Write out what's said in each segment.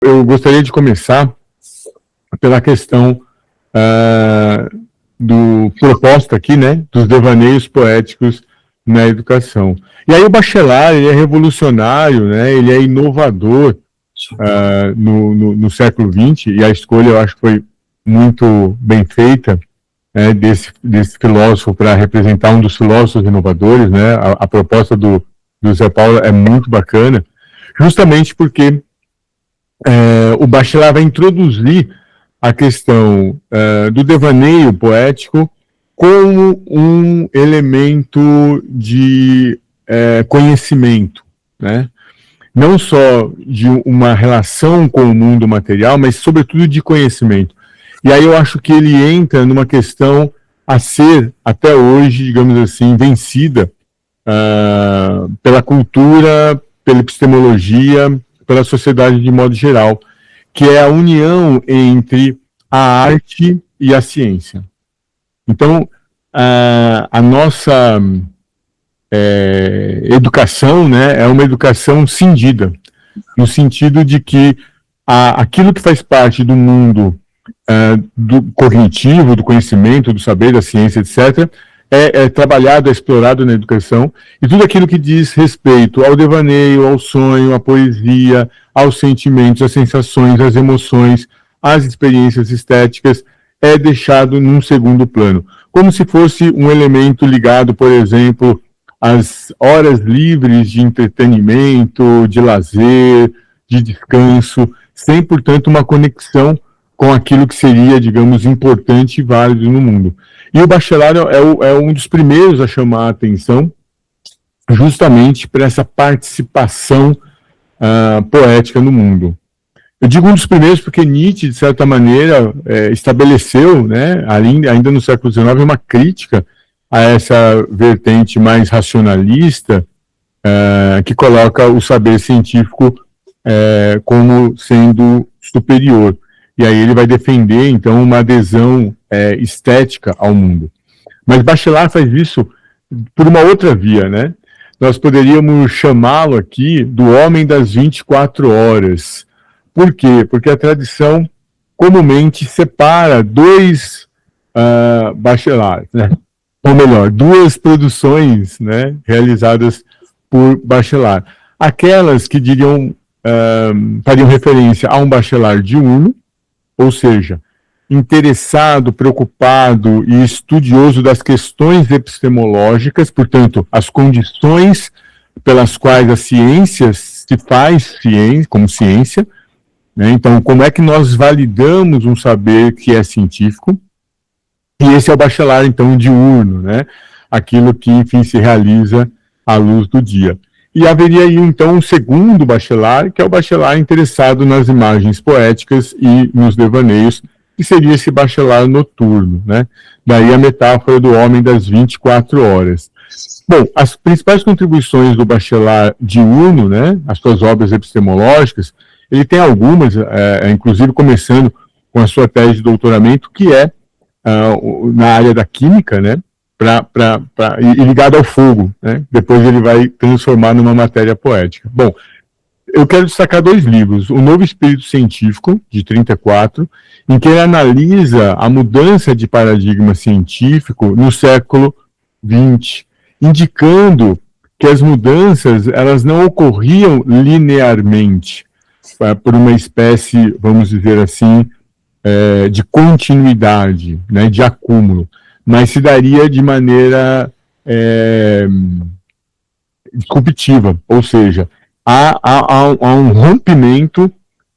Eu gostaria de começar pela questão do proposta aqui, né, dos devaneios poéticos na educação. E aí o Bachelard, ele é revolucionário, né, ele é inovador no século XX, e a escolha eu acho que foi muito bem feita, né, desse filósofo para representar um dos filósofos inovadores, né, a proposta do Zé Paulo é muito bacana, justamente porque o Bachelard vai introduzir a questão do devaneio poético como um elemento de conhecimento, né? Não só de uma relação com o mundo material, mas sobretudo de conhecimento. E aí eu acho que ele entra numa questão a ser, até hoje, digamos assim, vencida pela cultura, pela epistemologia, pela sociedade de modo geral, que é a união entre a arte e a ciência. Então, a nossa educação, né, é uma educação cindida, no sentido de que aquilo que faz parte do mundo do cognitivo, do conhecimento, do saber, da ciência, etc., é trabalhado, é explorado na educação, e tudo aquilo que diz respeito ao devaneio, ao sonho, à poesia, aos sentimentos, às sensações, às emoções, às experiências estéticas, é deixado num segundo plano. Como se fosse um elemento ligado, por exemplo, às horas livres de entretenimento, de lazer, de descanso, sem, portanto, uma conexão com aquilo que seria, digamos, importante e válido no mundo. E o Bachelard é um dos primeiros a chamar a atenção justamente para essa participação poética no mundo. Eu digo um dos primeiros porque Nietzsche, de certa maneira, estabeleceu, né, ainda no século XIX, uma crítica a essa vertente mais racionalista que coloca o saber científico como sendo superior. E aí ele vai defender, então, uma adesão estética ao mundo. Mas Bachelard faz isso por uma outra via, né? Nós poderíamos chamá-lo aqui do homem das 24 horas. Por quê? Porque a tradição comumente separa dois Bachelard, né? Ou melhor, duas produções, né, realizadas por Bachelard. Aquelas que fariam referência a um Bachelard diurno, ou seja, interessado, preocupado e estudioso das questões epistemológicas, portanto, as condições pelas quais a ciência se faz como ciência, né? Então, como é que nós validamos um saber que é científico? E esse é o Bachelard, então, diurno, né? Aquilo que, enfim, se realiza à luz do dia. E haveria aí, então, um segundo Bachelard, que é o Bachelard interessado nas imagens poéticas e nos devaneios, que seria esse Bachelard noturno, né? Daí a metáfora do homem das 24 horas. Bom, as principais contribuições do Bachelard diurno, né, as suas obras epistemológicas, ele tem algumas, inclusive começando com a sua tese de doutoramento, que é na área da química, né, e ligado ao fogo, né? Depois ele vai transformar numa matéria poética. Bom, eu quero destacar dois livros. O Novo Espírito Científico, de 34, em que ele analisa a mudança de paradigma científico no século XX, indicando que as mudanças elas não ocorriam linearmente, por uma espécie, vamos dizer assim, de continuidade, né, de acúmulo, mas se daria de maneira disruptiva, ou seja, há um rompimento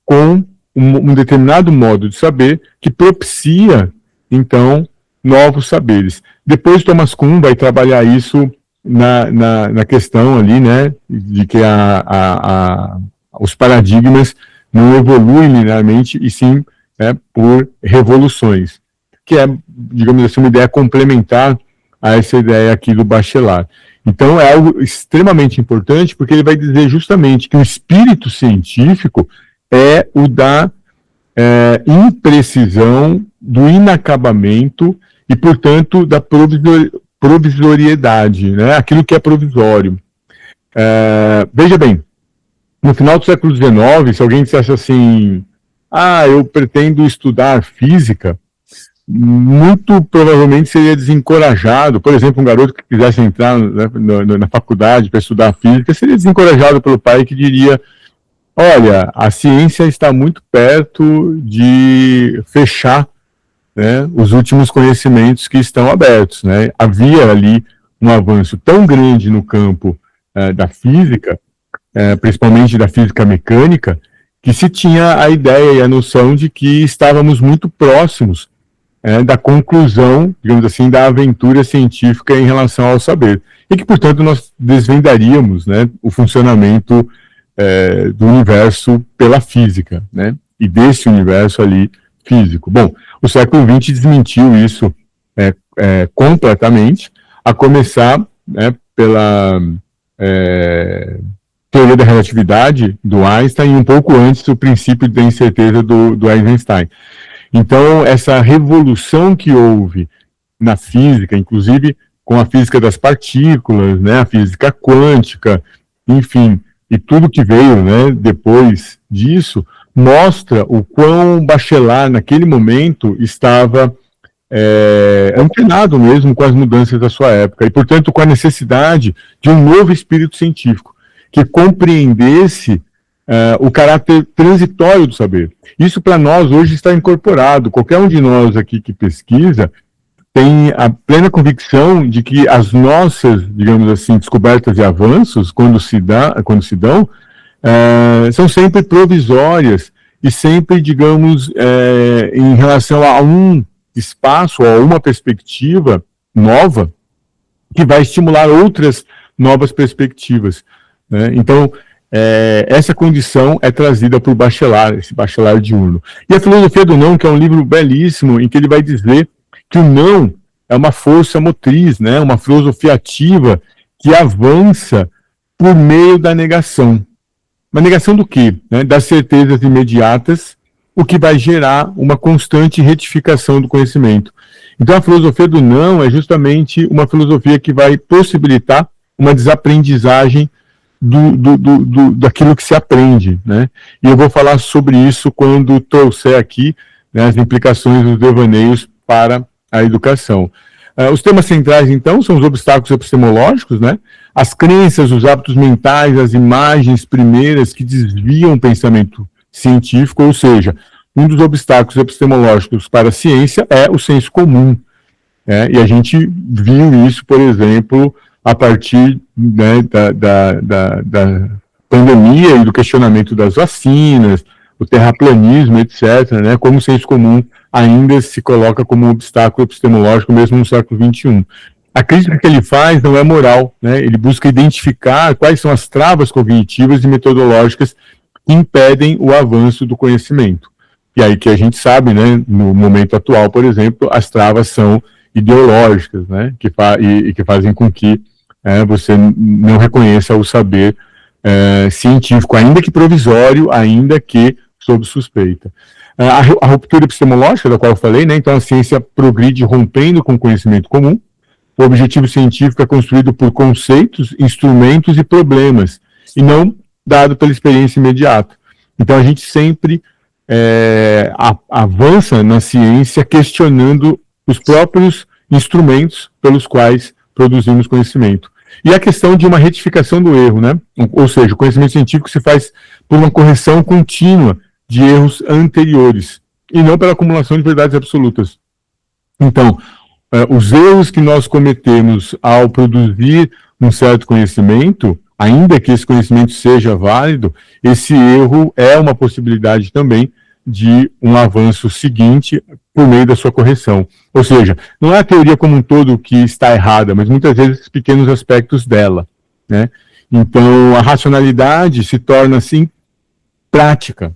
com um determinado modo de saber que propicia, então, novos saberes. Depois Thomas Kuhn vai trabalhar isso na questão ali, né, de que os paradigmas não evoluem linearmente, e sim por revoluções, que é, digamos assim, uma ideia complementar a essa ideia aqui do Bachelard. Então, é algo extremamente importante, porque ele vai dizer justamente que o espírito científico é o da imprecisão, do inacabamento e, portanto, da provisoriedade, né? Aquilo que é provisório. Veja bem, no final do século XIX, se alguém dissesse assim, eu pretendo estudar física, muito provavelmente seria desencorajado. Por exemplo, um garoto que quisesse entrar, né, na faculdade para estudar física, seria desencorajado pelo pai, que diria: olha, a ciência está muito perto de fechar, né, os últimos conhecimentos que estão abertos, né? Havia ali um avanço tão grande no campo da física, principalmente da física mecânica, que se tinha a ideia e a noção de que estávamos muito próximos da conclusão, digamos assim, da aventura científica em relação ao saber. E que, portanto, nós desvendaríamos, né, o funcionamento do universo pela física, né, e desse universo ali físico. Bom, o século XX desmentiu isso completamente, a começar, né, pela teoria da relatividade do Einstein, e um pouco antes o princípio da incerteza do Einstein. Então, essa revolução que houve na física, inclusive com a física das partículas, né, a física quântica, enfim, e tudo que veio, né, depois disso, mostra o quão Bachelard, naquele momento, estava antenado mesmo com as mudanças da sua época, e, portanto, com a necessidade de um novo espírito científico, que compreendesse o caráter transitório do saber. Isso, para nós, hoje está incorporado. Qualquer um de nós aqui que pesquisa tem a plena convicção de que as nossas, digamos assim, descobertas e avanços, quando se dão, são sempre provisórias e sempre, digamos, em relação a um espaço, a uma perspectiva nova, que vai estimular outras novas perspectivas, né? Então, essa condição é trazida por Bachelard, esse Bachelard diurno. E a Filosofia do Não, que é um livro belíssimo, em que ele vai dizer que o não é uma força motriz, né, uma filosofia ativa que avança por meio da negação. Uma negação do quê? Né? Das certezas imediatas, o que vai gerar uma constante retificação do conhecimento. Então, a filosofia do não é justamente uma filosofia que vai possibilitar uma desaprendizagem daquilo que se aprende, né? E eu vou falar sobre isso quando trouxer aqui, né, as implicações dos devaneios para a educação. Os temas centrais, então, são os obstáculos epistemológicos, né? As crenças, os hábitos mentais, as imagens primeiras que desviam o pensamento científico, ou seja, um dos obstáculos epistemológicos para a ciência é o senso comum. E a gente viu isso, por exemplo, a partir, né, da pandemia e do questionamento das vacinas, o terraplanismo, etc., né, como o senso comum ainda se coloca como um obstáculo epistemológico mesmo no século XXI. A crítica que ele faz não é moral, né, ele busca identificar quais são as travas cognitivas e metodológicas que impedem o avanço do conhecimento. E aí que a gente sabe, né, no momento atual, por exemplo, as travas são ideológicas, né, que fazem com que você não reconheça o saber científico, ainda que provisório, ainda que sob suspeita. A ruptura epistemológica, da qual eu falei, né, então a ciência progride rompendo com o conhecimento comum. O objetivo científico é construído por conceitos, instrumentos e problemas, e não dado pela experiência imediata. Então a gente sempre avança na ciência questionando os próprios instrumentos pelos quais produzimos conhecimento. E a questão de uma retificação do erro, né? Ou seja, o conhecimento científico se faz por uma correção contínua de erros anteriores, e não pela acumulação de verdades absolutas. Então, os erros que nós cometemos ao produzir um certo conhecimento, ainda que esse conhecimento seja válido, esse erro é uma possibilidade também de um avanço seguinte por meio da sua correção. Ou seja, não é a teoria como um todo que está errada, mas muitas vezes pequenos aspectos dela, né? Então, a racionalidade se torna, assim, prática,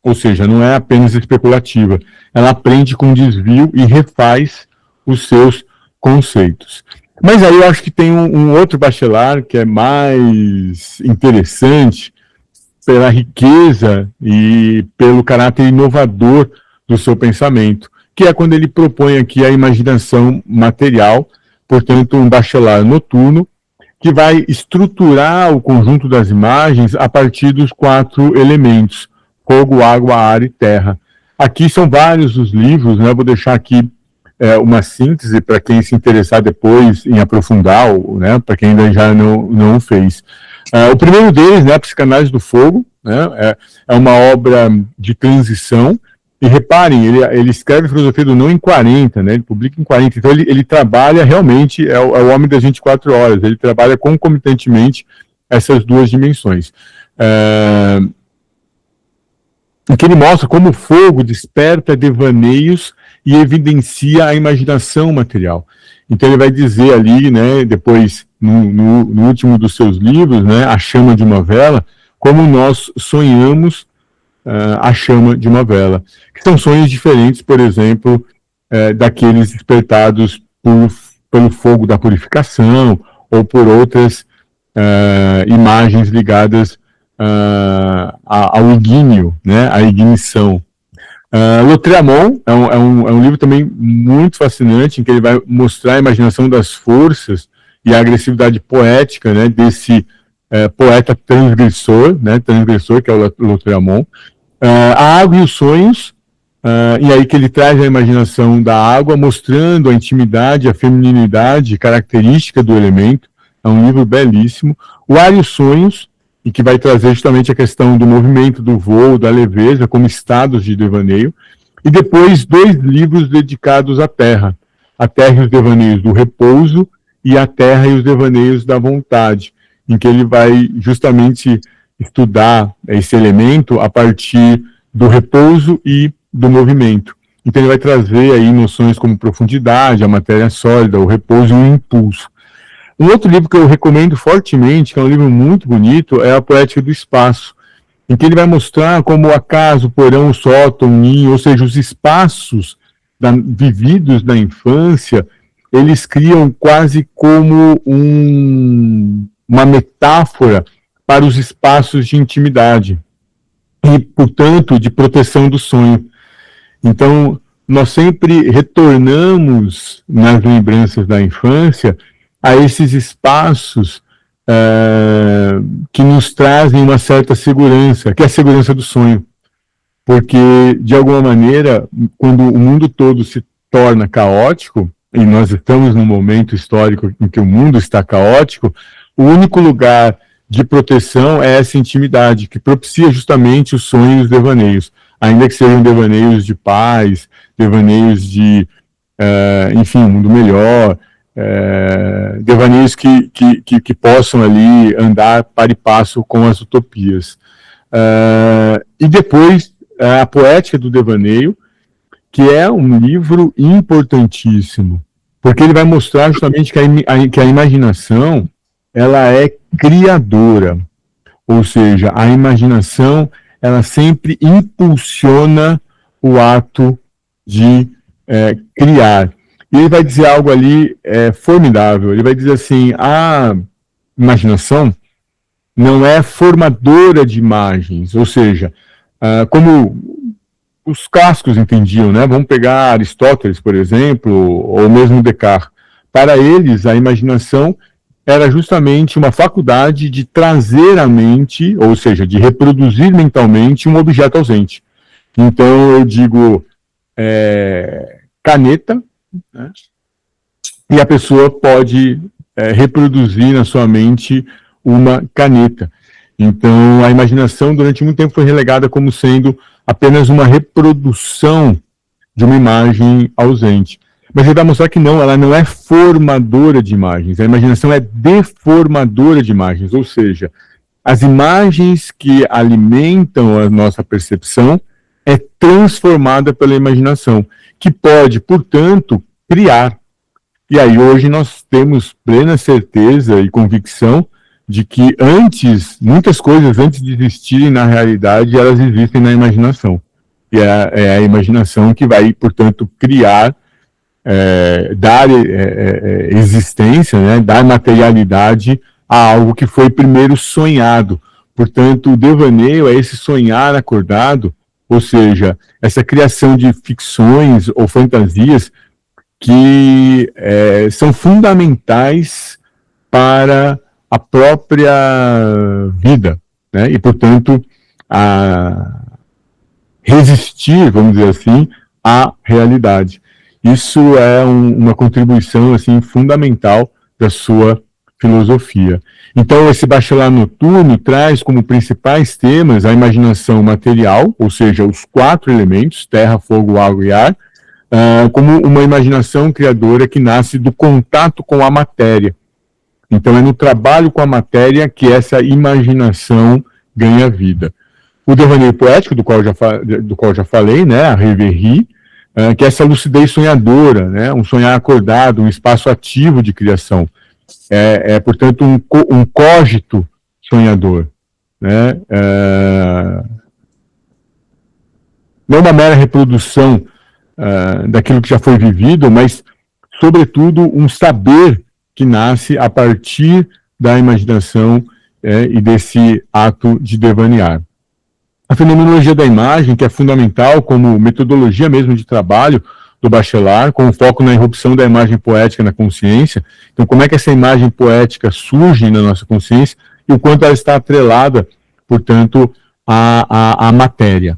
ou seja, não é apenas especulativa. Ela aprende com desvio e refaz os seus conceitos. Mas aí eu acho que tem um outro Bachelard que é mais interessante pela riqueza e pelo caráter inovador do seu pensamento, que é quando ele propõe aqui a imaginação material, portanto, um Bachelard noturno, que vai estruturar o conjunto das imagens a partir dos 4 elementos: fogo, água, ar e terra. Aqui são vários os livros, né? Vou deixar aqui uma síntese para quem se interessar depois em aprofundar, né? Para quem ainda já não o fez. O primeiro deles, né, a Psicanálise do Fogo, né? É uma obra de transição. E reparem, ele escreve Filosofia do Não em 40, né? Ele publica em 40. Então ele trabalha realmente, é o homem das 24 horas. Ele trabalha concomitantemente essas duas dimensões. Em que ele mostra como o fogo desperta devaneios e evidencia a imaginação material. Então ele vai dizer ali, né, depois, no último dos seus livros, né, A Chama de uma Vela, como nós sonhamos a chama de uma vela. Que são sonhos diferentes, por exemplo, daqueles despertados pelo fogo da purificação ou por outras imagens ligadas ao ignínio, né, à ignição. Lautréamont é um livro também muito fascinante, em que ele vai mostrar a imaginação das forças e a agressividade poética, né, desse poeta transgressor, né, que é o Lautréamont. A Água e os Sonhos, e aí que ele traz a imaginação da água, mostrando a intimidade, a feminilidade característica do elemento. É um livro belíssimo. O Ar e os Sonhos, e que vai trazer justamente a questão do movimento, do voo, da leveza, como estados de devaneio. E depois 2 livros dedicados à Terra. A Terra e os Devaneios do Repouso e A Terra e os Devaneios da Vontade, em que ele vai justamente estudar esse elemento a partir do repouso e do movimento. Então ele vai trazer aí noções como profundidade, a matéria sólida, o repouso e o impulso. Um outro livro que eu recomendo fortemente, que é um livro muito bonito, é A Poética do Espaço, em que ele vai mostrar como a casa, o porão, o sótão, o ninho, ou seja, os espaços vividos na infância, eles criam quase como uma metáfora para os espaços de intimidade e, portanto, de proteção do sonho. Então, nós sempre retornamos nas lembranças da infância a esses espaços que nos trazem uma certa segurança, que é a segurança do sonho. Porque, de alguma maneira, quando o mundo todo se torna caótico, e nós estamos num momento histórico em que o mundo está caótico, o único lugar de proteção é essa intimidade, que propicia justamente os sonhos e os devaneios, ainda que sejam devaneios de paz, devaneios de, enfim, um mundo melhor, devaneios que possam ali andar par e passo com as utopias. E depois, a Poética do Devaneio, que é um livro importantíssimo, porque ele vai mostrar justamente que a imaginação, ela é criadora, ou seja, a imaginação, ela sempre impulsiona o ato de criar. E ele vai dizer algo ali formidável, ele vai dizer assim, a imaginação não é formadora de imagens, ou seja, como os clássicos entendiam, né? Vamos pegar Aristóteles, por exemplo, ou mesmo Descartes. Para eles, a imaginação era justamente uma faculdade de trazer à mente, ou seja, de reproduzir mentalmente um objeto ausente. Então, eu digo caneta, né? E a pessoa pode reproduzir na sua mente uma caneta. Então, a imaginação, durante muito tempo, foi relegada como sendo apenas uma reprodução de uma imagem ausente. Mas ele vai mostrar que não, ela não é formadora de imagens. A imaginação é deformadora de imagens, ou seja, as imagens que alimentam a nossa percepção é transformada pela imaginação, que pode, portanto, criar. E aí hoje nós temos plena certeza e convicção de que muitas coisas antes de existirem na realidade, elas existem na imaginação. E é a imaginação que vai, portanto, criar, dar existência, né, dar materialidade a algo que foi primeiro sonhado. Portanto, o devaneio é esse sonhar acordado, ou seja, essa criação de ficções ou fantasias que são fundamentais para a própria vida, né? E, portanto, a resistir, vamos dizer assim, à realidade. Isso é uma contribuição assim, fundamental da sua filosofia. Então, esse Bachelard Noturno traz como principais temas a imaginação material, ou seja, os 4 elementos, terra, fogo, água e ar, como uma imaginação criadora que nasce do contato com a matéria. Então, é no trabalho com a matéria que essa imaginação ganha vida. O devaneio poético, do qual eu já falei, né, a rêverie, que é essa lucidez sonhadora, né, um sonhar acordado, um espaço ativo de criação. Portanto, um cogito sonhador, né, não uma mera reprodução daquilo que já foi vivido, mas, sobretudo, um saber que nasce a partir da imaginação e desse ato de devanear. A fenomenologia da imagem, que é fundamental como metodologia mesmo de trabalho do Bachelard, com foco na irrupção da imagem poética na consciência. Então, como é que essa imagem poética surge na nossa consciência e o quanto ela está atrelada, portanto, à matéria.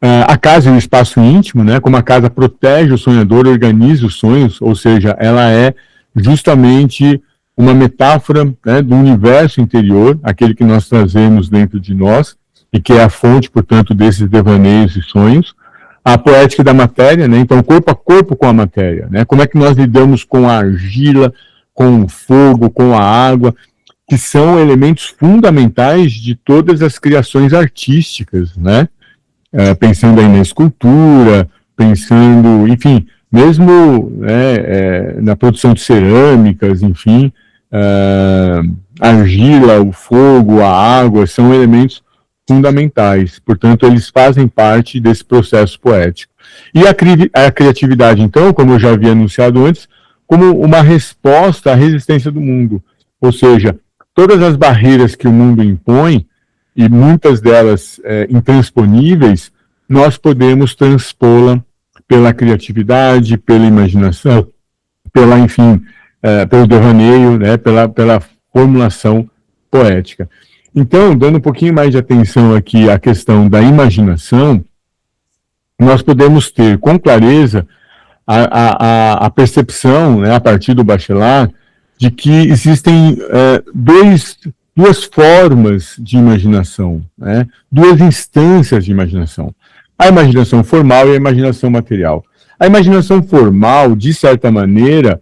A casa e o espaço íntimo, né, como a casa protege o sonhador, organiza os sonhos, ou seja, ela é justamente uma metáfora, né, do universo interior, aquele que nós trazemos dentro de nós, e que é a fonte, portanto, desses devaneios e sonhos. A poética da matéria, né, então corpo a corpo com a matéria, né, como é que nós lidamos com a argila, com o fogo, com a água, que são elementos fundamentais de todas as criações artísticas, né, pensando aí na escultura, pensando, enfim, mesmo na produção de cerâmicas, enfim, a argila, o fogo, a água, são elementos fundamentais, portanto, eles fazem parte desse processo poético. E a criatividade, então, como eu já havia anunciado antes, como uma resposta à resistência do mundo, ou seja, todas as barreiras que o mundo impõe, e muitas delas intransponíveis, nós podemos transpô-la pela criatividade, pela imaginação, pela, enfim, pelo devaneio, né, pela formulação poética. Então, dando um pouquinho mais de atenção aqui à questão da imaginação, nós podemos ter com clareza a percepção, né, a partir do Bachelard, de que existem duas formas de imaginação, né, duas instâncias de imaginação. A imaginação formal e a imaginação material. A imaginação formal, de certa maneira,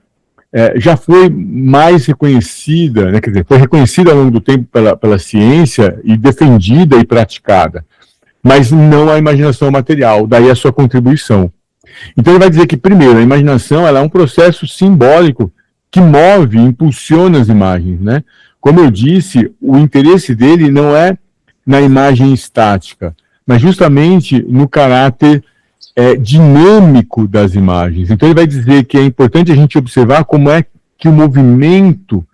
já foi mais reconhecida, né, quer dizer, foi reconhecida ao longo do tempo pela ciência e defendida e praticada, mas não a imaginação material, daí a sua contribuição. Então ele vai dizer que, primeiro, a imaginação ela é um processo simbólico que move, impulsiona as imagens, né? Como eu disse, o interesse dele não é na imagem estática, mas justamente no caráter dinâmico das imagens. Então ele vai dizer que é importante a gente observar como é que o movimento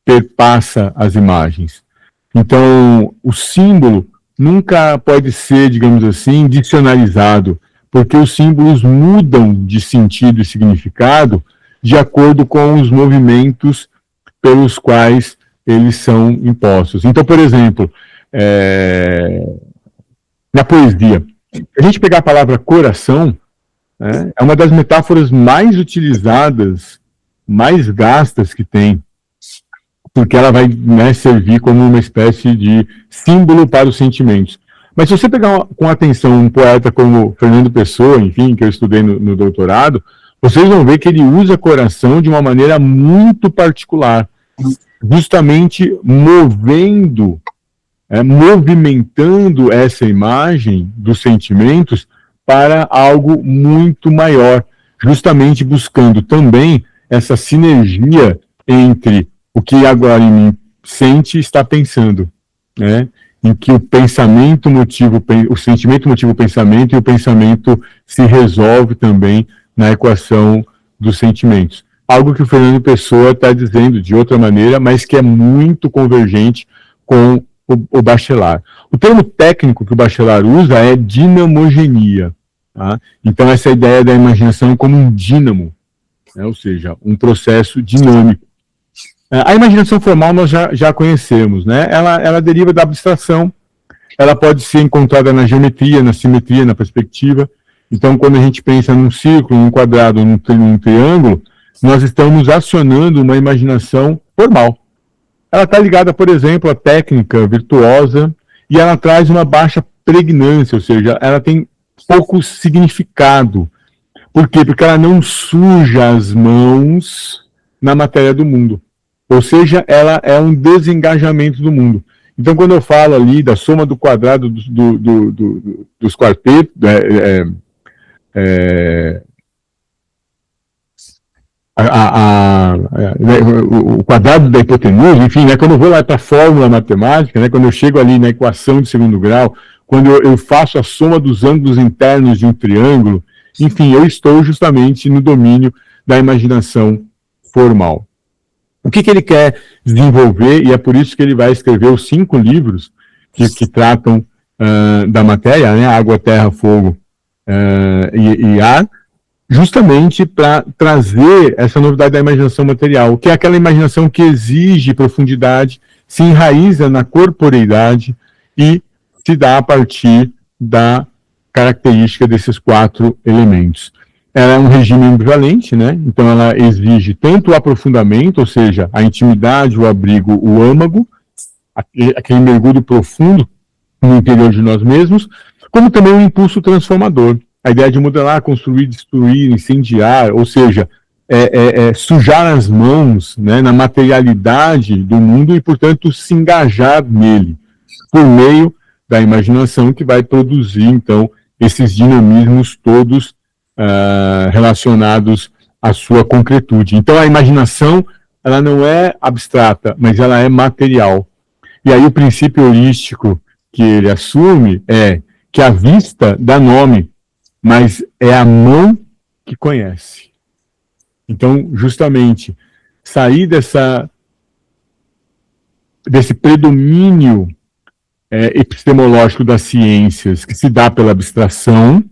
perpassa as imagens. Então, o símbolo nunca pode ser, digamos assim, dicionarizado, porque os símbolos mudam de sentido e significado de acordo com os movimentos pelos quais eles são impostos. Então, por exemplo, na poesia, a gente pegar a palavra coração, né, é uma das metáforas mais utilizadas, mais gastas que tem, porque ela vai, né, servir como uma espécie de símbolo para os sentimentos. Mas se você pegar com atenção um poeta como Fernando Pessoa, enfim, que eu estudei no doutorado, vocês vão ver que ele usa coração de uma maneira muito particular, justamente movimentando essa imagem dos sentimentos para algo muito maior, justamente buscando também essa sinergia entre o que agora em mim sente e está pensando, né? Em que o pensamento motiva o sentimento motiva o pensamento e o pensamento se resolve também na equação dos sentimentos. Algo que o Fernando Pessoa está dizendo de outra maneira, mas que é muito convergente com o Bachelard. O termo técnico que o Bachelard usa é dinamogenia. Tá? Então, essa ideia da imaginação como um dínamo, né? Ou seja, um processo dinâmico. A imaginação formal nós já conhecemos, né? Ela deriva da abstração, ela pode ser encontrada na geometria, na simetria, na perspectiva. Então, quando a gente pensa num círculo, num quadrado, num triângulo, nós estamos acionando uma imaginação formal. Ela está ligada, por exemplo, à técnica virtuosa e ela traz uma baixa pregnância, ou seja, ela tem pouco significado. Por quê? Porque ela não suja as mãos na matéria do mundo. Ou seja, ela é um desengajamento do mundo. Então, quando eu falo ali da soma do quadrado dos quartetos, o quadrado da hipotenusa, enfim, né, quando eu vou lá para a fórmula matemática, né, quando eu chego ali na equação de segundo grau, quando eu faço a soma dos ângulos internos de um triângulo, enfim, eu estou justamente no domínio da imaginação formal. O que ele quer desenvolver, e é por isso que ele vai escrever os 5 livros que tratam da matéria, né, água, terra, fogo e ar, justamente para trazer essa novidade da imaginação material, que é aquela imaginação que exige profundidade, se enraiza na corporeidade e se dá a partir da característica desses 4 elementos. Ela é um regime ambivalente, né? Então ela exige tanto o aprofundamento, ou seja, a intimidade, o abrigo, o âmago, aquele mergulho profundo no interior de nós mesmos, como também um impulso transformador. A ideia de modelar, construir, destruir, incendiar, ou seja, sujar as mãos, né, na materialidade do mundo e, portanto, se engajar nele, por meio da imaginação que vai produzir, então, esses dinamismos todos relacionados à sua concretude. Então, a imaginação, ela não é abstrata, mas ela é material. E aí o princípio heurístico que ele assume é que a vista dá nome, mas é a mão que conhece. Então, justamente, sair desse predomínio epistemológico das ciências, que se dá pela abstração,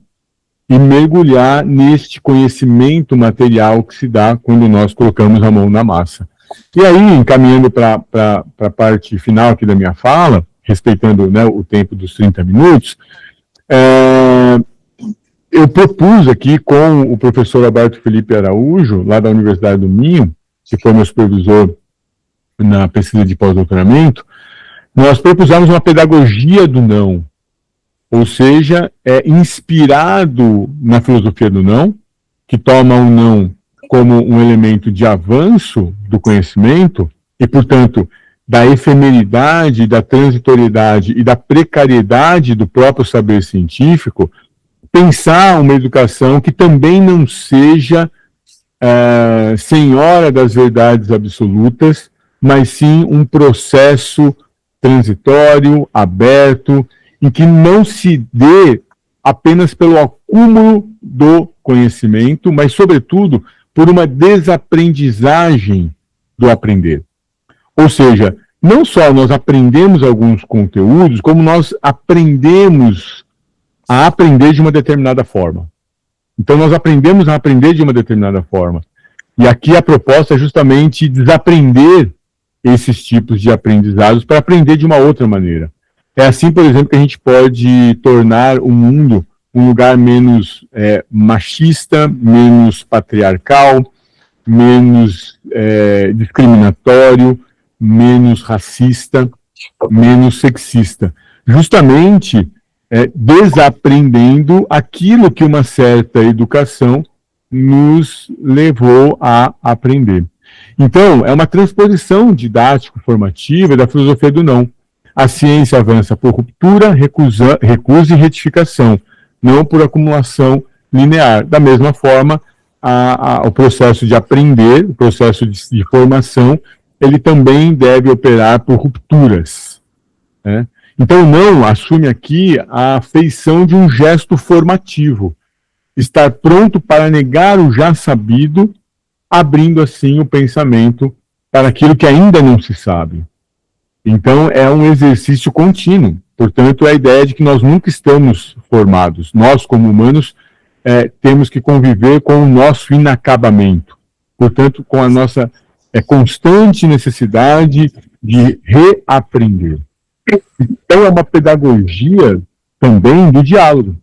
e mergulhar neste conhecimento material que se dá quando nós colocamos a mão na massa. E aí, encaminhando para a parte final aqui da minha fala, respeitando, né, o tempo dos 30 minutos, eu propus aqui com o professor Alberto Felipe Araújo, lá da Universidade do Minho, que foi meu supervisor na pesquisa de pós-doutoramento, nós propusemos uma pedagogia do não, ou seja, inspirado na filosofia do não, que toma o não como um elemento de avanço do conhecimento e, portanto, da efemeridade, da transitoriedade e da precariedade do próprio saber científico, pensar uma educação que também não seja senhora das verdades absolutas, mas sim um processo transitório, aberto, em que não se dê apenas pelo acúmulo do conhecimento, mas, sobretudo, por uma desaprendizagem do aprender. Ou seja, não só nós aprendemos alguns conteúdos, como nós aprendemos a aprender de uma determinada forma. Então, nós aprendemos a aprender de uma determinada forma. E aqui a proposta é justamente desaprender esses tipos de aprendizados para aprender de uma outra maneira. É assim, por exemplo, que a gente pode tornar o mundo um lugar menos machista, menos patriarcal, menos discriminatório, menos racista, menos sexista. Justamente desaprendendo aquilo que uma certa educação nos levou a aprender. Então, é uma transposição didático-formativa da filosofia do não. A ciência avança por ruptura, recusa e retificação, não por acumulação linear. Da mesma forma, o processo de aprender, o processo de formação, ele também deve operar por rupturas, né? Então, o não assume aqui a feição de um gesto formativo, estar pronto para negar o já sabido, abrindo assim o pensamento para aquilo que ainda não se sabe. Então, é um exercício contínuo. Portanto, é a ideia de que nós nunca estamos formados. Nós, como humanos, temos que conviver com o nosso inacabamento. Portanto, com a nossa é constante necessidade de reaprender. Então é uma pedagogia também do diálogo,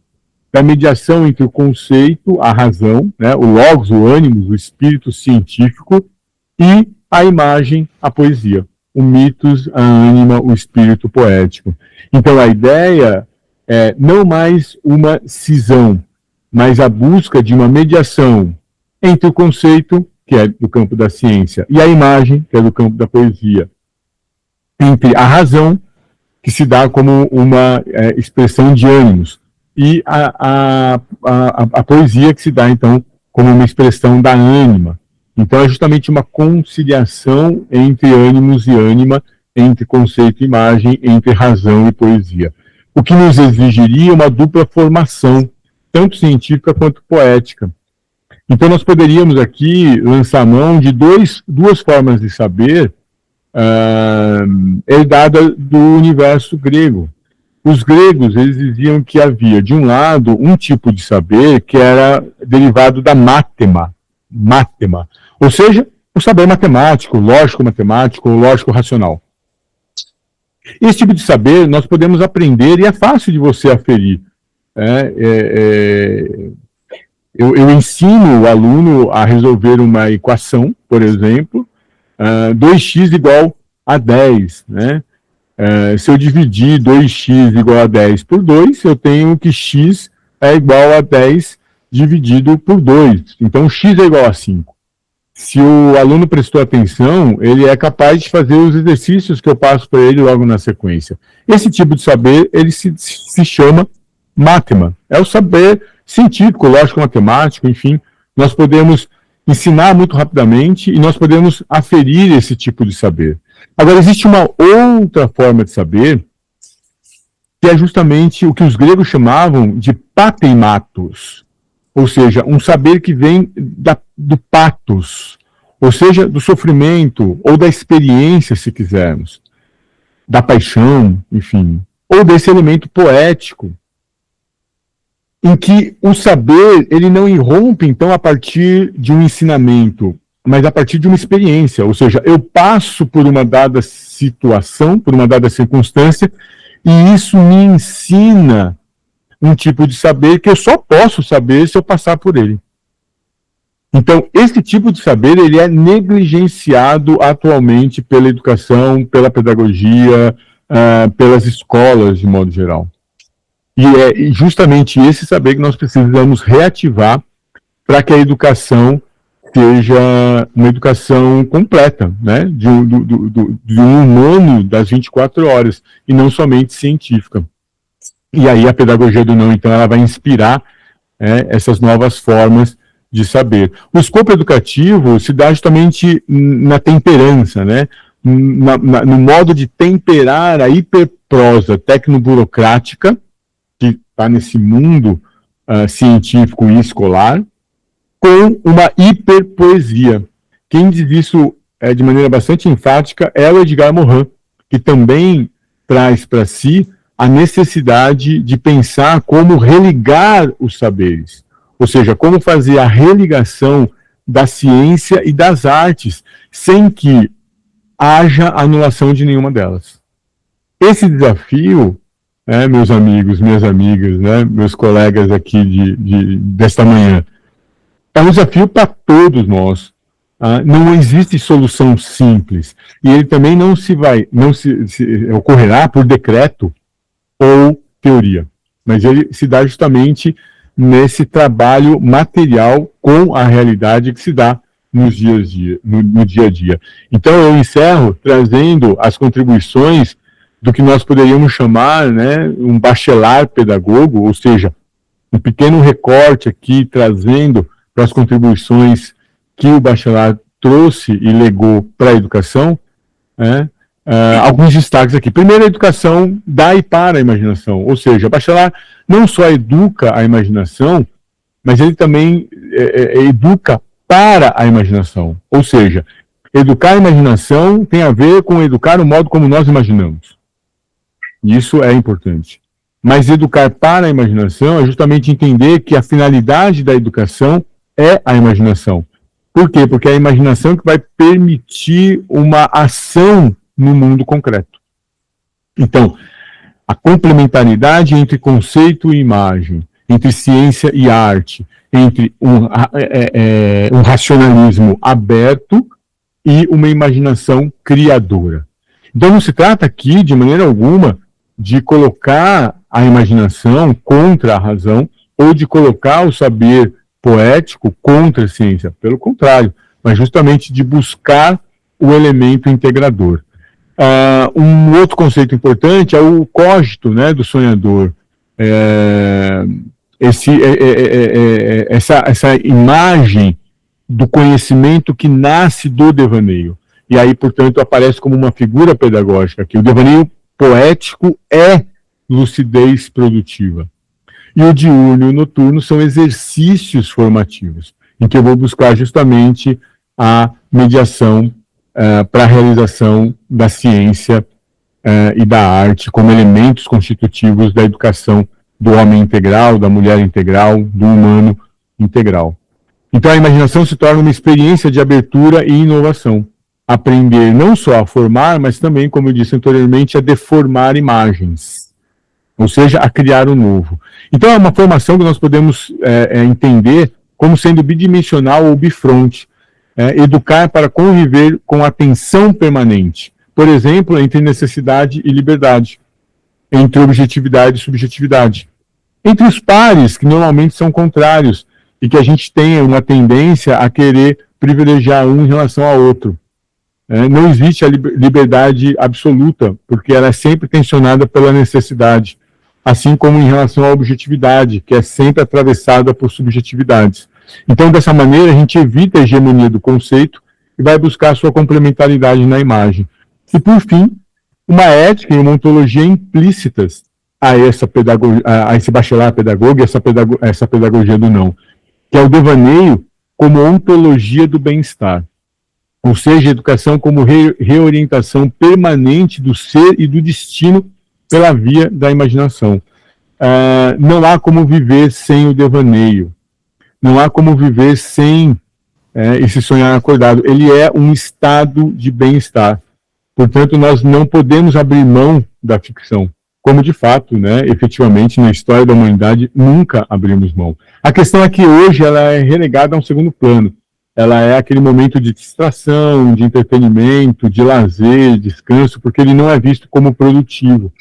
da mediação entre o conceito, a razão, né, o logos, o ânimos, o espírito científico, e a imagem, a poesia, o mitos, a ânima, o espírito poético. Então a ideia é não mais uma cisão, mas a busca de uma mediação entre o conceito, que é do campo da ciência, e a imagem, que é do campo da poesia, entre a razão, que se dá como uma expressão de ânimos, e a poesia, que se dá, então, como uma expressão da ânima. Então, é justamente uma conciliação entre ânimos e ânima, entre conceito e imagem, entre razão e poesia. O que nos exigiria uma dupla formação, tanto científica quanto poética. Então, nós poderíamos aqui lançar mão de duas formas de saber herdada do universo grego. Os gregos, eles diziam que havia, de um lado, um tipo de saber que era derivado da mátema, ou seja, o saber matemático, lógico-matemático, lógico-racional. Esse tipo de saber nós podemos aprender e é fácil de você aferir. Eu ensino o aluno a resolver uma equação, por exemplo, 2x igual a 10, né? Se eu dividir 2x igual a 10 por 2, eu tenho que x é igual a 10 dividido por 2. Então, x é igual a 5. Se o aluno prestou atenção, ele é capaz de fazer os exercícios que eu passo para ele logo na sequência. Esse tipo de saber, ele se chama mátema. É o saber científico, lógico-matemático, enfim. Nós podemos ensinar muito rapidamente e nós podemos aferir esse tipo de saber. Agora, existe uma outra forma de saber, que é justamente o que os gregos chamavam de pateimatos, ou seja, um saber que vem do patos, ou seja, do sofrimento, ou da experiência, se quisermos, da paixão, enfim, ou desse elemento poético, em que o saber, ele não irrompe, então, a partir de um ensinamento, mas a partir de uma experiência, ou seja, eu passo por uma dada situação, por uma dada circunstância, e isso me ensina um tipo de saber que eu só posso saber se eu passar por ele. Então, esse tipo de saber, ele é negligenciado atualmente pela educação, pela pedagogia, pelas escolas, de modo geral. E é justamente esse saber que nós precisamos reativar para que a educação seja uma educação completa, né, de um humano das 24 horas, e não somente científica. E aí a pedagogia do não, então, ela vai inspirar essas novas formas de saber. O escopo educativo se dá justamente na temperança, né, no modo de temperar a hiperprosa tecnoburocrática, que está nesse mundo científico e escolar, com uma hiperpoesia. Quem diz isso de maneira bastante enfática é o Edgar Morin, que também traz para si a necessidade de pensar como religar os saberes, ou seja, como fazer a religação da ciência e das artes, sem que haja anulação de nenhuma delas. Esse desafio, meus amigos, minhas amigas, meus colegas aqui desta manhã, é um desafio para todos nós. Não existe solução simples. E ele também não ocorrerá por decreto ou teoria. Mas ele se dá justamente nesse trabalho material com a realidade que se dá no dia a dia. Então eu encerro trazendo as contribuições do que nós poderíamos chamar, um bachelar pedagogo, ou seja, um pequeno recorte aqui trazendo para as contribuições que o bachelar trouxe e legou para a educação, alguns destaques aqui. Primeiro, a educação da e para a imaginação, ou seja, o bachelar não só educa a imaginação, mas ele também educa para a imaginação, ou seja, educar a imaginação tem a ver com educar o modo como nós imaginamos. Isso é importante. Mas educar para a imaginação é justamente entender que a finalidade da educação é a imaginação. Por quê? Porque é a imaginação que vai permitir uma ação no mundo concreto. Então, a complementaridade entre conceito e imagem, entre ciência e arte, entre um racionalismo aberto e uma imaginação criadora. Então não se trata aqui, de maneira alguma, de colocar a imaginação contra a razão ou de colocar o saber poético contra a ciência. Pelo contrário, mas justamente de buscar o elemento integrador. Um outro conceito importante é o cogito, né, do sonhador. Essa imagem do conhecimento que nasce do devaneio. E aí, portanto, aparece como uma figura pedagógica, que o devaneio poético é lucidez produtiva. E o diurno e o noturno são exercícios formativos, em que eu vou buscar justamente a mediação para a realização da ciência e da arte como elementos constitutivos da educação do homem integral, da mulher integral, do humano integral. Então a imaginação se torna uma experiência de abertura e inovação. Aprender não só a formar, mas também, como eu disse anteriormente, a deformar imagens. Ou seja, a criar o novo. Então é uma formação que nós podemos entender como sendo bidimensional ou bifronte. Educar para conviver com atenção permanente. Por exemplo, entre necessidade e liberdade. Entre objetividade e subjetividade. Entre os pares, que normalmente são contrários, e que a gente tem uma tendência a querer privilegiar um em relação ao outro. Não existe a liberdade absoluta, porque ela é sempre tensionada pela necessidade, assim como em relação à objetividade, que é sempre atravessada por subjetividades. Então, dessa maneira, a gente evita a hegemonia do conceito e vai buscar sua complementaridade na imagem. E, por fim, uma ética e uma ontologia implícitas a esse bacharel pedagogo e essa pedagogia do não, que é o devaneio como ontologia do bem-estar. Ou seja, a educação como reorientação permanente do ser e do destino pela via da imaginação. Não há como viver sem o devaneio. Não há como viver sem esse sonhar acordado. Ele é um estado de bem-estar. Portanto, nós não podemos abrir mão da ficção. Como, de fato, efetivamente, na história da humanidade, nunca abrimos mão. A questão é que hoje ela é relegada a um segundo plano. Ela é aquele momento de distração, de entretenimento, de lazer, descanso, porque ele não é visto como produtivo.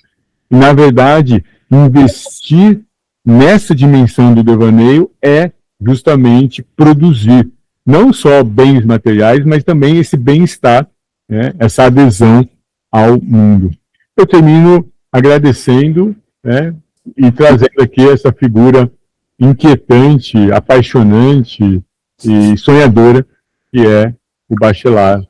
E, na verdade, investir nessa dimensão do devaneio é justamente produzir não só bens materiais, mas também esse bem-estar, essa adesão ao mundo. Eu termino agradecendo e trazendo aqui essa figura inquietante, apaixonante e sonhadora, que é o Bachelard.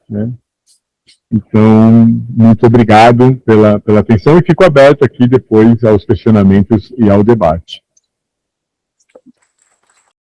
Então, muito obrigado pela atenção e fico aberto aqui depois aos questionamentos e ao debate.